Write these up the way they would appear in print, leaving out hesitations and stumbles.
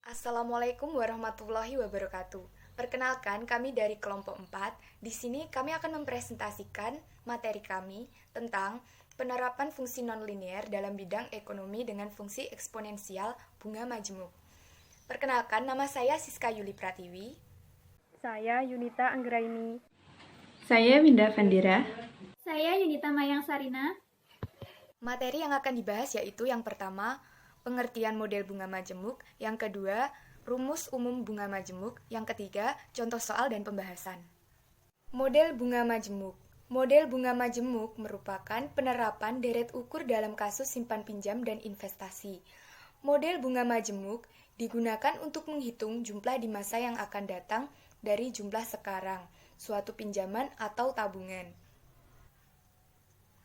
Assalamualaikum warahmatullahi wabarakatuh. Perkenalkan, kami dari kelompok 4. Di sini kami akan mempresentasikan materi kami tentang penerapan fungsi nonlinier dalam bidang ekonomi dengan fungsi eksponensial bunga majemuk. Perkenalkan, nama saya Siska Yuli Pratiwi. Saya Yunita Anggraini. Saya Winda Vandira. Saya Yunita Mayang Sarina. Materi yang akan dibahas yaitu yang pertama, pengertian model bunga majemuk, yang kedua, rumus umum bunga majemuk, yang ketiga, contoh soal dan pembahasan. Model bunga majemuk. Model bunga majemuk merupakan penerapan deret ukur dalam kasus simpan pinjam dan investasi. Model bunga majemuk digunakan untuk menghitung jumlah di masa yang akan datang dari jumlah sekarang, suatu pinjaman atau tabungan.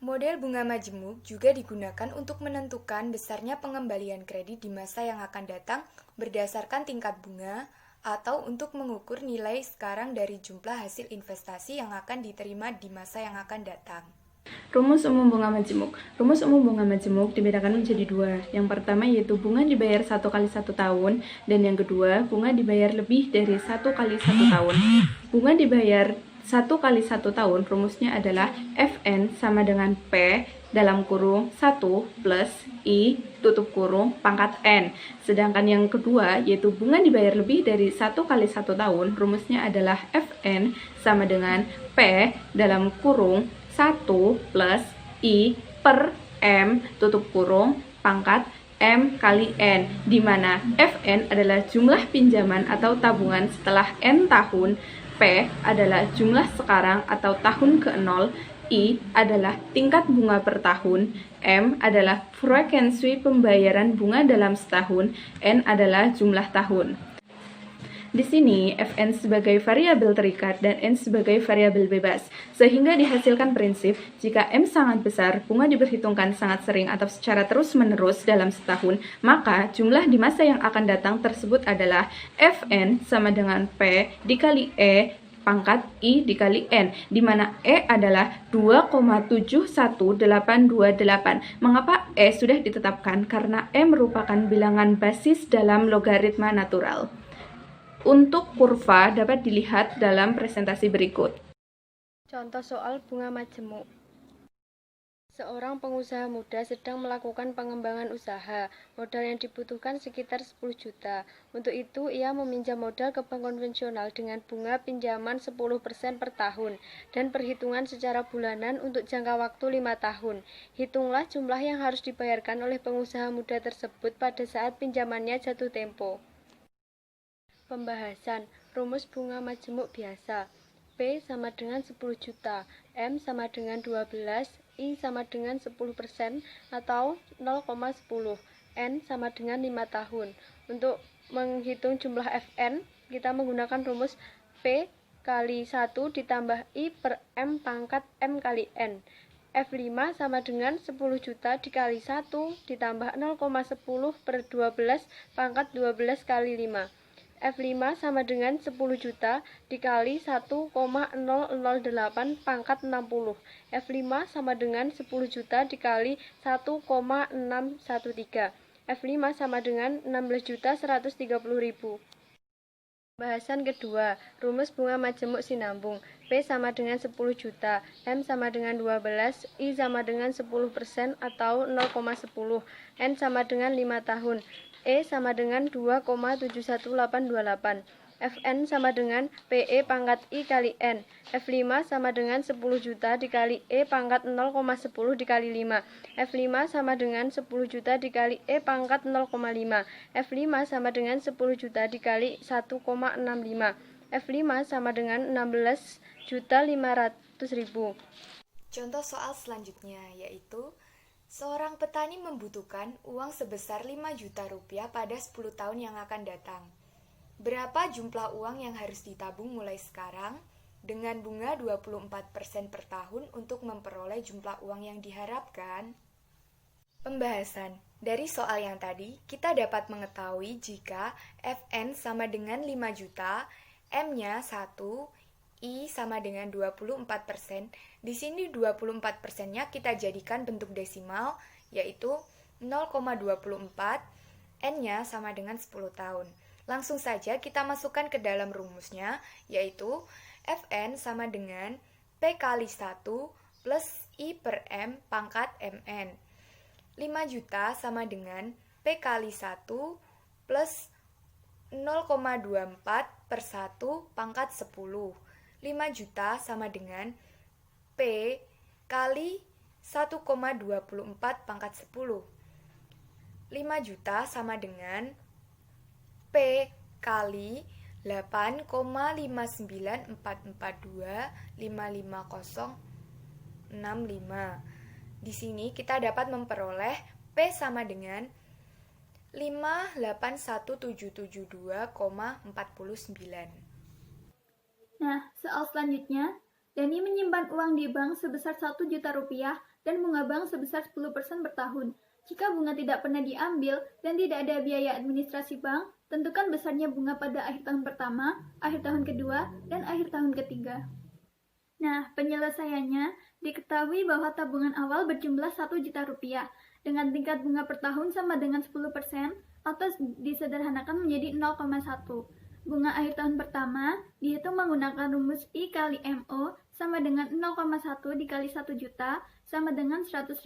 Model bunga majemuk juga digunakan untuk menentukan besarnya pengembalian kredit di masa yang akan datang berdasarkan tingkat bunga atau untuk mengukur nilai sekarang dari jumlah hasil investasi yang akan diterima di masa yang akan datang. Rumus umum bunga majemuk. Rumus umum bunga majemuk dibedakan menjadi dua. Yang pertama yaitu bunga dibayar 1 kali 1 tahun, dan yang kedua bunga dibayar lebih dari 1 kali 1 tahun. Bunga dibayar 1 kali 1 tahun rumusnya adalah Fn sama dengan P dalam kurung 1 plus I tutup kurung pangkat N. Sedangkan yang kedua yaitu bunga dibayar lebih dari 1 kali 1 tahun rumusnya adalah Fn sama dengan P dalam kurung 1 plus I per M tutup kurung pangkat M kali N, di mana Fn adalah jumlah pinjaman atau tabungan setelah N tahun, P adalah jumlah sekarang atau tahun ke-0, I adalah tingkat bunga per tahun, M adalah frekuensi pembayaran bunga dalam setahun, N adalah jumlah tahun. Di sini, Fn sebagai variabel terikat dan N sebagai variabel bebas, sehingga dihasilkan prinsip jika M sangat besar, bunga diperhitungkan sangat sering atau secara terus-menerus dalam setahun, maka jumlah di masa yang akan datang tersebut adalah Fn sama dengan P dikali E pangkat I dikali N, di mana E adalah 2,71828. Mengapa E sudah ditetapkan? Karena E merupakan bilangan basis dalam logaritma natural. Untuk kurva dapat dilihat dalam presentasi berikut. Contoh soal bunga majemuk. Seorang pengusaha muda sedang melakukan pengembangan usaha. Modal yang dibutuhkan sekitar 10 juta. Untuk itu, ia meminjam modal ke bank konvensional dengan bunga pinjaman 10% per tahun dan perhitungan secara bulanan untuk jangka waktu 5 tahun. Hitunglah jumlah yang harus dibayarkan oleh pengusaha muda tersebut pada saat pinjamannya jatuh tempo. Pembahasan rumus bunga majemuk biasa. P sama dengan 10 juta, M sama dengan 12, I sama dengan 10% atau 0,10, N sama dengan 5 tahun. Untuk menghitung jumlah Fn, kita menggunakan rumus P kali 1 ditambah I per M pangkat M kali N. F5 sama dengan 10 juta dikali 1 ditambah 0,10 per 12 pangkat 12 kali 5. F5 sama dengan 10 juta dikali 1,008 pangkat 60. F5 sama dengan 10 juta dikali 1,613. F5 sama dengan 16.130.000. Bahasan kedua, rumus bunga majemuk sinambung. P sama dengan 10 juta, M sama dengan 12, I sama dengan 10% atau 0,10, N sama dengan 5 tahun. E sama dengan 2,71828. Fn sama dengan PE pangkat I kali N. F5 sama dengan 10 juta dikali E pangkat 0,10 dikali 5. F5 sama dengan 10 juta dikali E pangkat 0,5. F5 sama dengan 10 juta dikali 1,65. F5 sama dengan 16.500.000. Contoh soal selanjutnya yaitu seorang petani membutuhkan uang sebesar 5 juta rupiah pada 10 tahun yang akan datang. Berapa jumlah uang yang harus ditabung mulai sekarang dengan bunga 24% per tahun untuk memperoleh jumlah uang yang diharapkan? Pembahasan. Dari soal yang tadi, kita dapat mengetahui jika Fn sama dengan 5 juta, M-nya 1, I sama dengan 24%. Di sini 24%-nya kita jadikan bentuk desimal, yaitu 0,24, N-nya sama dengan 10 tahun. Langsung saja kita masukkan ke dalam rumusnya, yaitu Fn sama dengan P kali 1 plus I per M pangkat Mn. 5 juta sama dengan P kali 1 plus 0,24 per 1 pangkat 10. 5 juta sama dengan P kali 1,24 pangkat 10. 5 juta sama dengan P kali 8,59442,55065. Di sini kita dapat memperoleh P sama dengan 581.772,49. Nah, soal selanjutnya, Dani menyimpan uang di bank sebesar 1 juta rupiah dan bunga bank sebesar 10% per tahun. Jika bunga tidak pernah diambil dan tidak ada biaya administrasi bank, tentukan besarnya bunga pada akhir tahun pertama, akhir tahun kedua, dan akhir tahun ketiga. Nah, penyelesaiannya diketahui bahwa tabungan awal berjumlah 1 juta rupiah dengan tingkat bunga per tahun sama dengan 10% atau disederhanakan menjadi 0,1. Bunga akhir tahun pertama dihitung menggunakan rumus I kali MO sama dengan 0,1 dikali 1 juta sama dengan 100.000.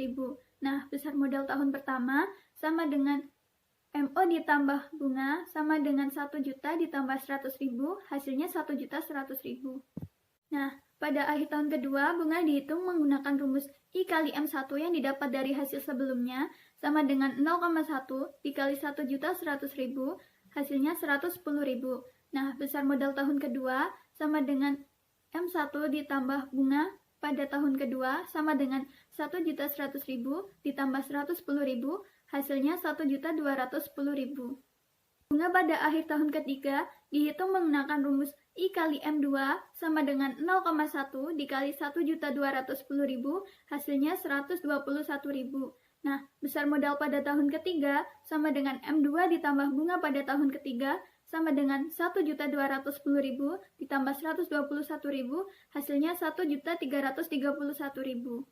Nah, besar modal tahun pertama sama dengan MO ditambah bunga sama dengan 1 juta ditambah 100.000, hasilnya 1.100.000. Nah, pada akhir tahun kedua, bunga dihitung menggunakan rumus I kali M1 yang didapat dari hasil sebelumnya sama dengan 0,1 dikali 1.100.000, hasilnya 110.000. Nah, besar modal tahun kedua sama dengan M1 ditambah bunga pada tahun kedua sama dengan 1.100.000 ditambah 110.000, hasilnya 1.210.000. Bunga pada akhir tahun ketiga dihitung menggunakan rumus I kali M2 sama dengan 0,1 dikali 1.210.000, hasilnya 121.000. Nah, besar modal pada tahun ketiga sama dengan M2 ditambah bunga pada tahun ketiga sama dengan 1.210.000 ditambah 121.000, hasilnya 1.331.000.